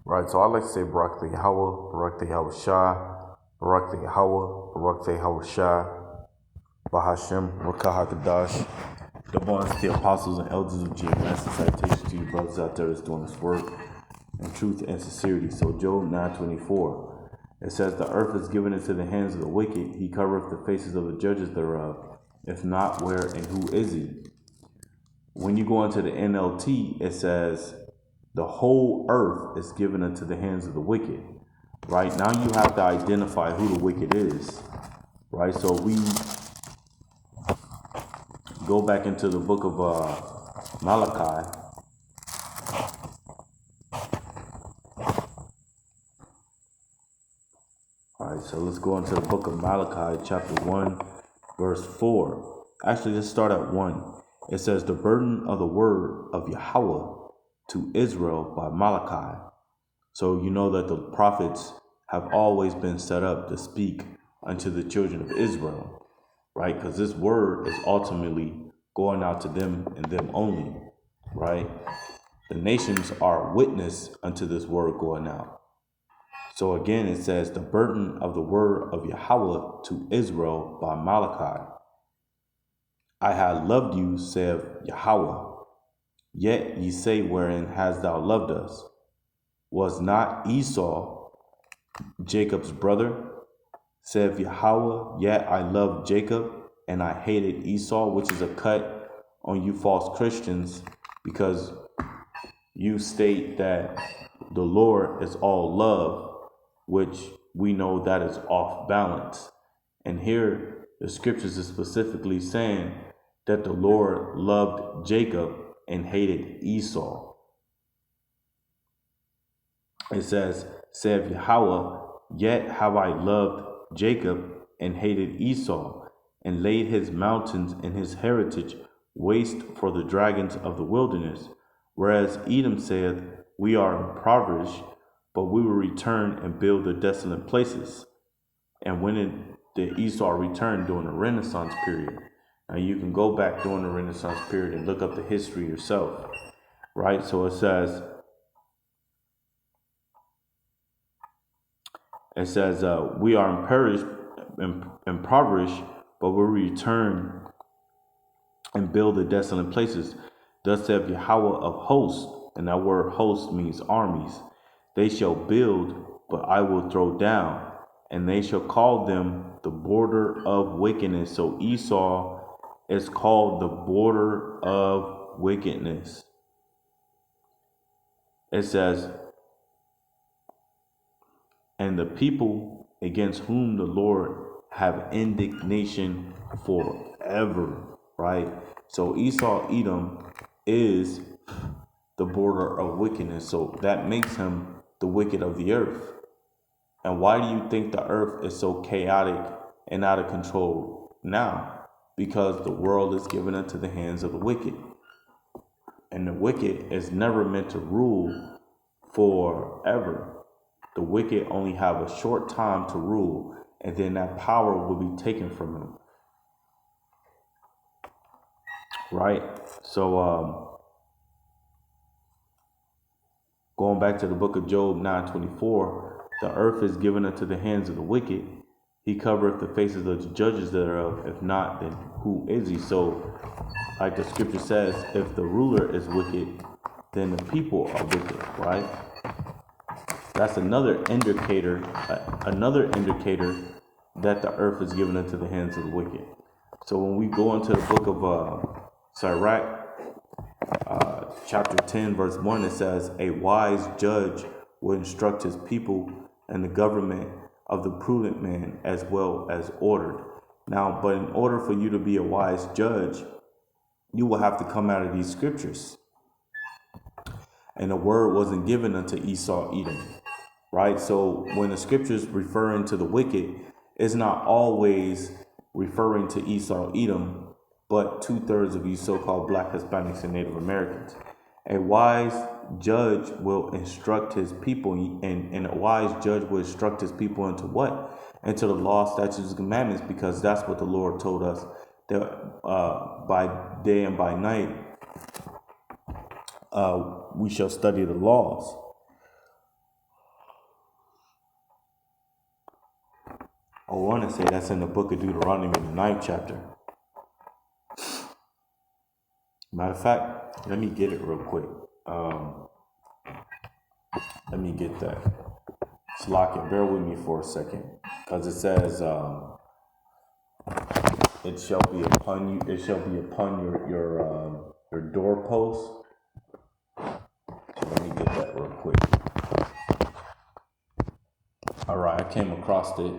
Right, so I like to say Barak the Yahweh, Barak the Yahweh Shah, Barak the Yahweh, Barak the Yahweh Shah, Bahashem, Rakah HaKadash, the ones, the apostles and elders of GMS, and citation to you brothers out there that's doing this work in truth and sincerity. So Job 9:24, it says, the earth is given into the hands of the wicked, he covereth the faces of the judges thereof. If not, where and who is he? When you go into the NLT, it says, the whole earth is given into the hands of the wicked. Right now, you have to identify who the wicked is. Right, so we go back into the book of Malachi. All right, so let's go into the book of Malachi, chapter 1, verse 4. Actually, let's start at 1. It says, the burden of the word of Yahweh to Israel by Malachi. So you know that the prophets have always been set up to speak unto the children of Israel, right? Because this word is ultimately going out to them and them only, right? The nations are witness unto this word going out. So again, it says, the burden of the word of Yahweh to Israel by Malachi. I have loved you, saith Yahweh. Yet ye say, wherein hast thou loved us? Was not Esau Jacob's brother? Saith Yahweh, yet I loved Jacob, and I hated Esau, which is a cut on you false Christians, because you state that the Lord is all love, which we know that is off balance. And here, the scriptures is specifically saying that the Lord loved Jacob and hated Esau. It says, saith Yahweh, yet have I loved Jacob and hated Esau, and laid his mountains and his heritage waste for the dragons of the wilderness. Whereas Edom saith, we are impoverished, but we will return and build the desolate places. And when the Esau returned during the Renaissance period. Now you can go back during the Renaissance period and look up the history yourself, right? So it says, we are impoverished, but will return and build the desolate places. Thus saith Yahweh of hosts, and that word host means armies. They shall build, but I will throw down, and they shall call them the border of wickedness. So Esau is called the border of wickedness. It says, and the people against whom the Lord have indignation forever, right? So Esau, Edom is the border of wickedness. So that makes him the wicked of the earth. And why do you think the earth is so chaotic and out of control now? Because the world is given into the hands of the wicked. And the wicked is never meant to rule forever. The wicked only have a short time to rule, and then that power will be taken from them. Right? So, going back to the book of Job 9:24, the earth is given into the hands of the wicked. He covereth the faces of the judges thereof. If not, then who is he? So, like the scripture says, if the ruler is wicked, then the people are wicked, right? That's another indicator that the earth is given into the hands of the wicked. So when we go into the book of Sirach, chapter 10, verse 1, it says, a wise judge will instruct his people, and the government of the prudent man as well as ordered. Now, but in order for you to be a wise judge, you will have to come out of these scriptures. And the word wasn't given unto Esau, Edom. Right? So when the scriptures referring to the wicked, it's not always referring to Esau, Edom, but 2/3 of you so-called Black, Hispanics, and Native Americans. A wise judge will instruct his people, and a wise judge will instruct his people into what? Into the law, statutes, and commandments, because that's what the Lord told us, that by day and by night we shall study the laws. I want to say that's in the book of Deuteronomy, the 9th chapter. Matter of fact, let me get it real quick. Let me get that. Slock it. Bear with me for a second, because it says, "It shall be upon you. It shall be upon your doorpost." So let me get that real quick. All right, I came across it.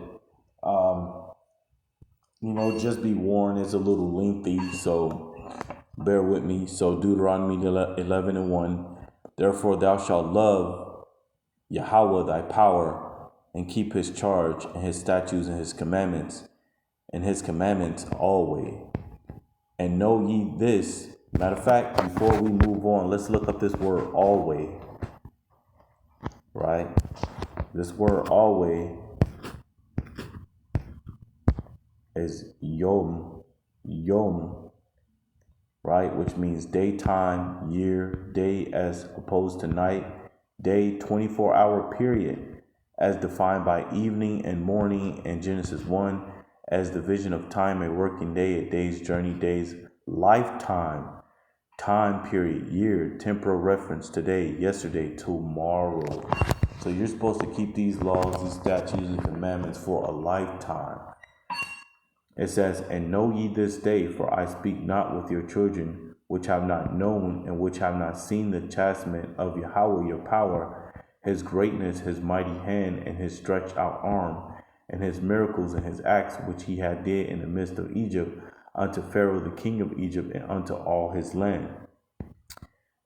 Just be warned, it's a little lengthy, so bear with me. So Deuteronomy 11:1. Therefore thou shalt love Yahweh thy power, and keep his charge and his statutes and his commandments always. And know ye this. Matter of fact, before we move on, let's look up this word always. Right? This word always is yom, right? Which means daytime, year, day as opposed to night, day, 24-hour period, as defined by evening and morning in Genesis 1, as division of time, a working day, a day's journey, days, lifetime, time period, year, temporal reference, today, yesterday, tomorrow. So you're supposed to keep these laws, these statutes, and commandments for a lifetime. It says, "And know ye this day, for I speak not with your children, which have not known and which have not seen the chastisement of Yahweh your power, his greatness, his mighty hand, and his stretched out arm, and his miracles and his acts which he had did in the midst of Egypt, unto Pharaoh the king of Egypt, and unto all his land.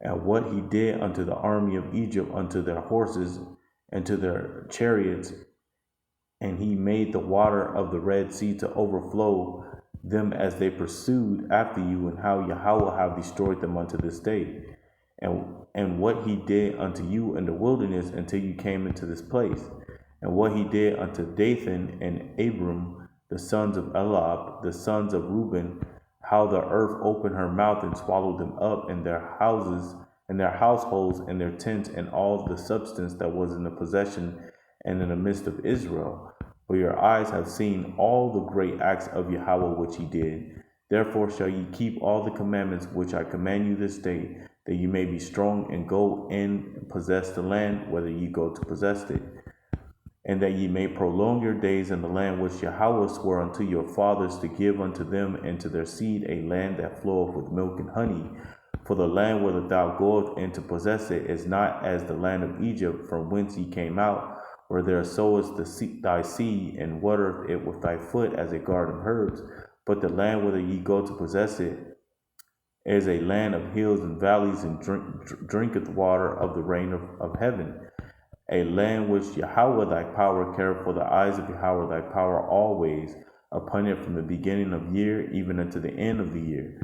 And what he did unto the army of Egypt, unto their horses, and to their chariots, and he made the water of the Red Sea to overflow them as they pursued after you, and how Yahweh have destroyed them unto this day. And what he did unto you in the wilderness until you came into this place. And what he did unto Dathan and Abiram, the sons of Elab, the sons of Reuben, how the earth opened her mouth and swallowed them up, and their houses, and their households, and their tents, and all the substance that was in the possession and in the midst of Israel. For your eyes have seen all the great acts of Yahweh which he did. Therefore shall ye keep all the commandments which I command you this day, that ye may be strong and go in and possess the land, whether ye go to possess it. And that ye may prolong your days in the land which Yahweh swore unto your fathers to give unto them and to their seed, a land that floweth with milk and honey. For the land whither thou goest in to possess it is not as the land of Egypt, from whence ye came out, where there sowest thy seed, and watereth it with thy foot as a garden of herbs. But the land whither ye go to possess it is a land of hills and valleys, and drinketh water of the rain of heaven. A land which Yahweh thy power careth, for the eyes of Yahweh thy power always upon it, from the beginning of year even unto the end of the year.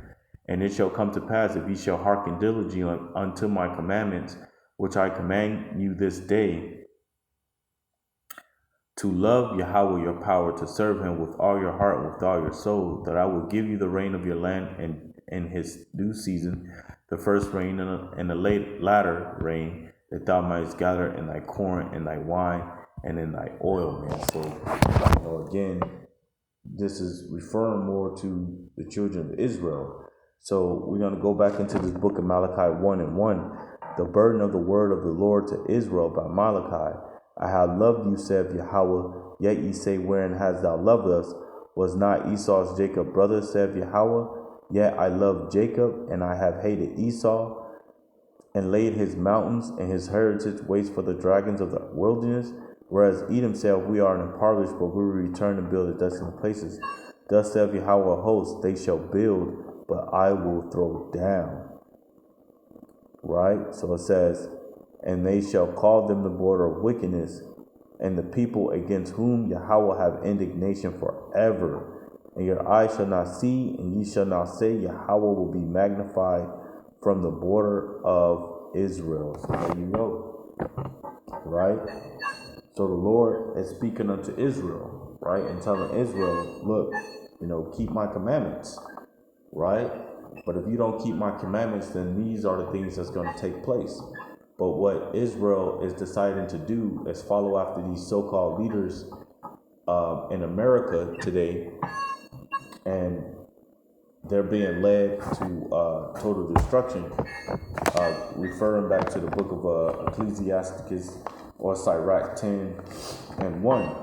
And it shall come to pass, if ye shall hearken diligently unto my commandments, which I command you this day, to love Yahweh your power, to serve him with all your heart and with all your soul, that I will give you the rain of your land and in his due season, the first rain and the latter rain, that thou mightest gather in thy corn and thy wine and in thy oil, man. So, again, this is referring more to the children of Israel. So we're going to go back into this book of Malachi 1:1. The burden of the word of the Lord to Israel by Malachi. I have loved you, saith Yahweh, yet ye say, wherein hast thou loved us? Was not Esau's Jacob brother, saith Yahweh? Yet I loved Jacob, and I have hated Esau, and laid his mountains and his heritage waste for the dragons of the wilderness. Whereas Edom said, we are impoverished, but we will return and build the desolate places. Thus saith Yahweh of hosts, they shall build, but I will throw down. Right? So it says, and they shall call them the border of wickedness, and the people against whom Yahweh have indignation forever. And your eyes shall not see, and ye shall not say, Yahweh will be magnified from the border of Israel. So there you go. Right? So the Lord is speaking unto Israel, right? And telling Israel, look, keep my commandments, right? But if you don't keep my commandments, then these are the things that's going to take place. But what Israel is deciding to do is follow after these so-called leaders in America today, and they're being led to total destruction. Referring back to the book of Ecclesiasticus or Sirach 10:1.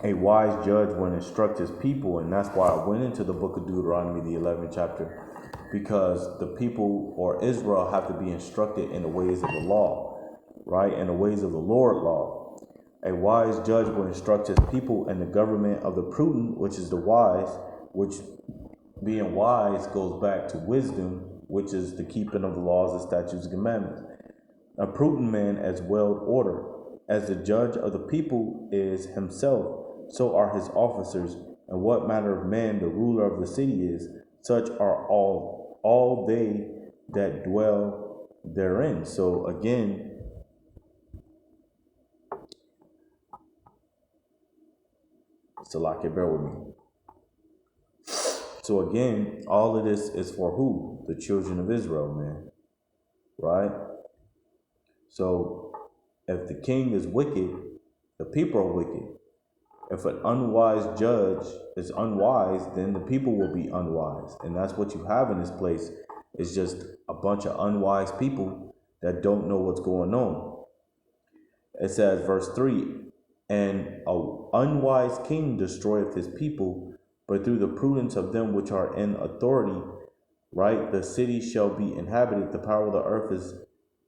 A wise judge will instruct his people, and that's why I went into the book of Deuteronomy, the 11th chapter, because the people or Israel have to be instructed in the ways of the law, right? In the ways of the Lord law. A wise judge will instruct his people in the government of the prudent, which is the wise, which being wise goes back to wisdom, which is the keeping of the laws and statutes and commandments. A prudent man as well ordered, as the judge of the people is himself, so are his officers, and what manner of man the ruler of the city is, such are all they that dwell therein. So again, Salaki, bear with me. So again, all of this is for who? The children of Israel, man. Right? So if the king is wicked, the people are wicked. If an unwise judge is unwise, then the people will be unwise. And that's what you have in this place, is just a bunch of unwise people that don't know what's going on. It says, verse 3, and an unwise king destroyeth his people, but through the prudence of them which are in authority, right, the city shall be inhabited. The power of the earth is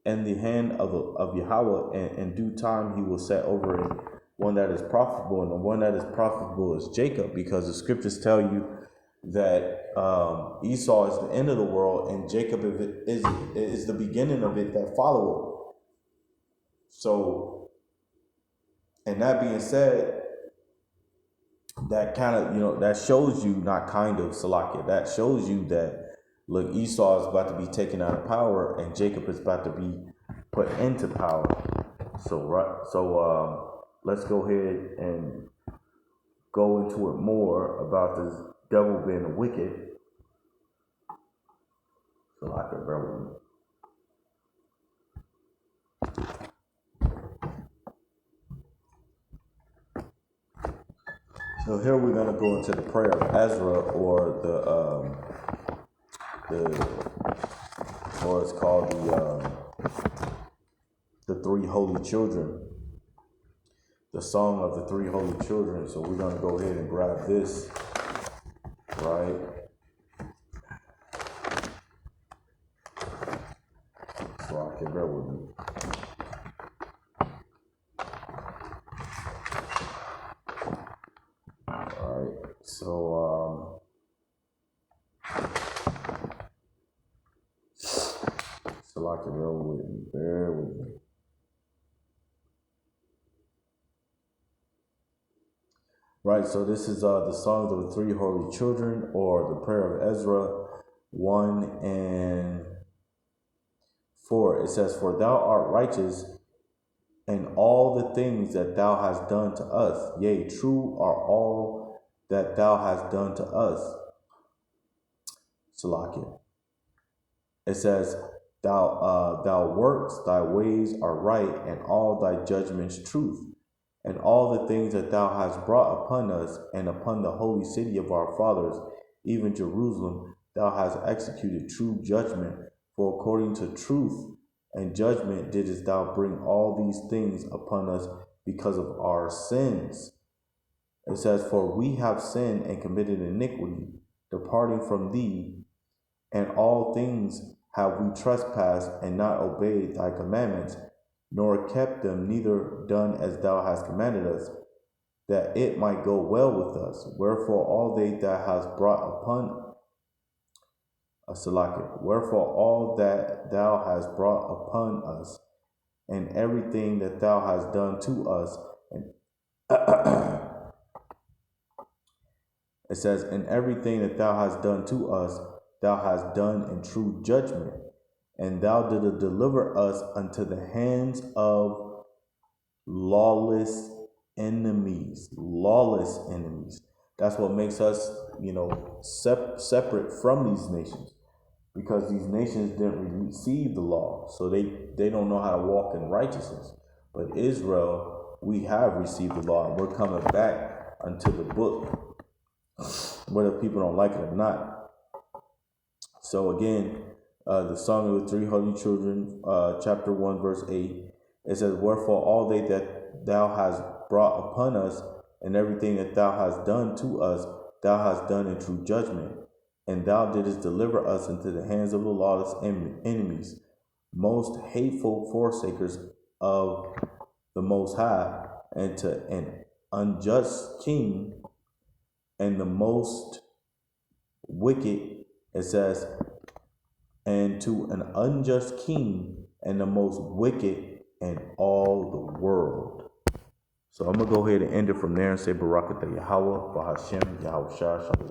in the hand of Yahweh, and in due time he will set over it one that is profitable, and the one that is profitable is Jacob, because the scriptures tell you that Esau is the end of the world, and Jacob is the beginning of it that follow it. So, and that being said, that kind of, that shows you, not kind of, Salakia, that shows you that, look, Esau is about to be taken out of power, and Jacob is about to be put into power. So let's go ahead and go into it more about this devil being a wicked. Salakia, bear with me. So here we're going to go into the prayer of Ezra, or or it's called the three holy children, the song of the three holy children. So we're going to go ahead and grab this, right? So I can bear with me. All right, so I can bear with me. Right, so this is the songs of the three holy children, or the prayer of Ezra 1 and 4. It says, for thou art righteous in all the things that thou hast done to us. Yea, true are all that thou hast done to us. Salakia. It says, thou works, thy ways are right, and all thy judgments truth. And all the things that thou hast brought upon us, and upon the holy city of our fathers, even Jerusalem, thou hast executed true judgment. For according to truth and judgment didst thou bring all these things upon us because of our sins. It says, for we have sinned and committed iniquity, departing from thee, and all things have we trespassed, and not obeyed thy commandments, nor kept them, neither done as thou hast commanded us, that it might go well with us. Wherefore all they that hast brought upon wherefore all that thou hast brought upon us, and everything that thou hast done to us, and it says, and everything that thou hast done to us, thou hast done in true judgment, and thou didst deliver us unto the hands of lawless enemies. Lawless enemies. That's what makes us, separate from these nations, because these nations didn't receive the law, so they don't know how to walk in righteousness. But Israel, we have received the law, and we're coming back unto the book, whether people don't like it or not. So again, the Song of the Three Holy Children, chapter 1, verse 8, it says, wherefore all they that thou hast brought upon us, and everything that thou hast done to us, thou hast done in true judgment. And thou didst deliver us into the hands of the lawless enemies, most hateful forsakers of the Most High, and to an unjust king, and the most wicked, it says, and to an unjust king, and the most wicked in all the world. So I'm going to go ahead and end it from there and say Barakatah Yahweh, Bahashem, Yahweh Shah, Shalom.